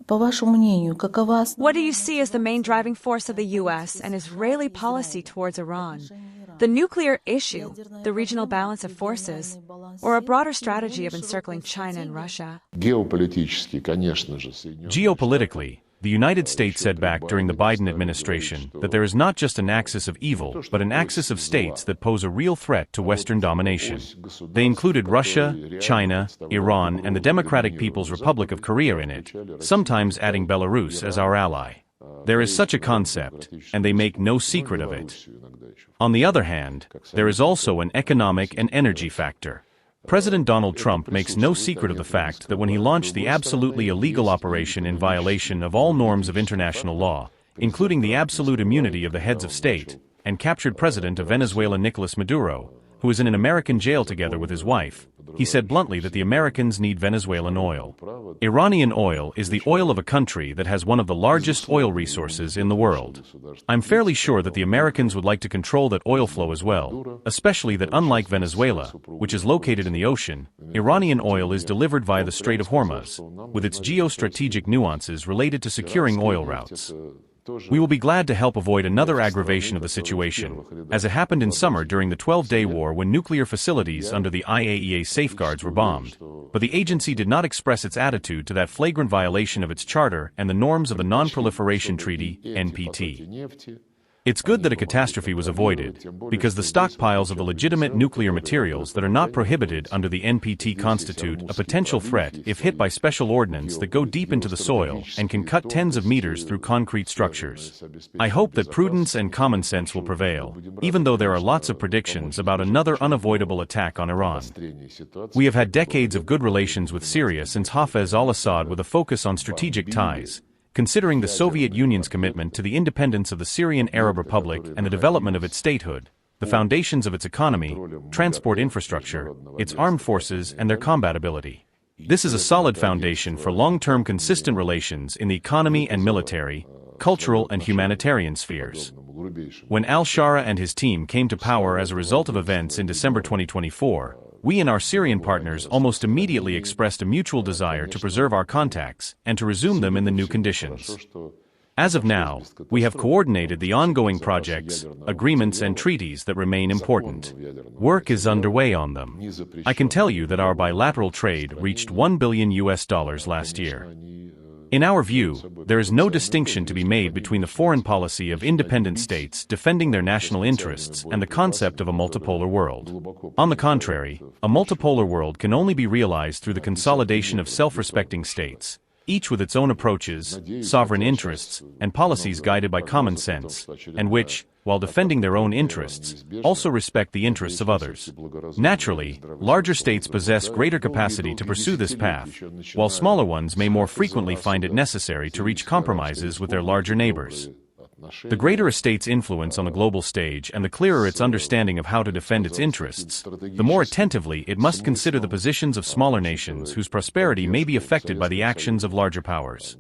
По вашему мнению, какова What do you see as the main driving force of the U.S. and Israeli policy towards Iran? The nuclear issue, the regional balance of forces, or a broader strategy of encircling China and Russia? Geopolitically, the United States said back during the Biden administration that there is not just an axis of evil, but an axis of states that pose a real threat to Western domination. They included Russia, China, Iran, and the Democratic People's Republic of Korea in it, sometimes adding Belarus as our ally. There is such a concept, and they make no secret of it. On the other hand, there is also an economic and energy factor. President Donald Trump makes no secret of the fact that when he launched the absolutely illegal operation in violation of all norms of international law, including the absolute immunity of the heads of state, and captured President of Venezuela Nicolás Maduro, who is in an American jail together with his wife, he said bluntly that the Americans need Venezuelan oil. Iranian oil is the oil of a country that has one of the largest oil resources in the world. I'm fairly sure that the Americans would like to control that oil flow as well, especially that unlike Venezuela, which is located in the ocean, Iranian oil is delivered via the Strait of Hormuz, with its geostrategic nuances related to securing oil routes. We will be glad to help avoid another aggravation of the situation, as it happened in summer during the 12-day war when nuclear facilities under the IAEA safeguards were bombed, but the agency did not express its attitude to that flagrant violation of its charter and the norms of the Non-Proliferation Treaty, NPT. It's good that a catastrophe was avoided, because the stockpiles of the legitimate nuclear materials that are not prohibited under the NPT constitute a potential threat if hit by special ordnance that go deep into the soil and can cut tens of meters through concrete structures. I hope that prudence and common sense will prevail, even though there are lots of predictions about another unavoidable attack on Iran. We have had decades of good relations with Syria since Hafez al-Assad with a focus on strategic ties. Considering the Soviet Union's commitment to the independence of the Syrian Arab Republic and the development of its statehood, the foundations of its economy, transport infrastructure, its armed forces, and their combat ability. This is a solid foundation for long-term consistent relations in the economy and military, cultural and humanitarian spheres. When al-Shara and his team came to power as a result of events in December 2024, we and our Syrian partners almost immediately expressed a mutual desire to preserve our contacts and to resume them in the new conditions. As of now, we have coordinated the ongoing projects, agreements and treaties that remain important. Work is underway on them. I can tell you that our bilateral trade reached $1 billion last year. In our view, there is no distinction to be made between the foreign policy of independent states defending their national interests and the concept of a multipolar world. On the contrary, a multipolar world can only be realized through the consolidation of self-respecting states, each with its own approaches, sovereign interests, and policies guided by common sense, and which, while defending their own interests, also respect the interests of others. Naturally, larger states possess greater capacity to pursue this path, while smaller ones may more frequently find it necessary to reach compromises with their larger neighbors. The greater a state's influence on the global stage and the clearer its understanding of how to defend its interests, the more attentively it must consider the positions of smaller nations whose prosperity may be affected by the actions of larger powers.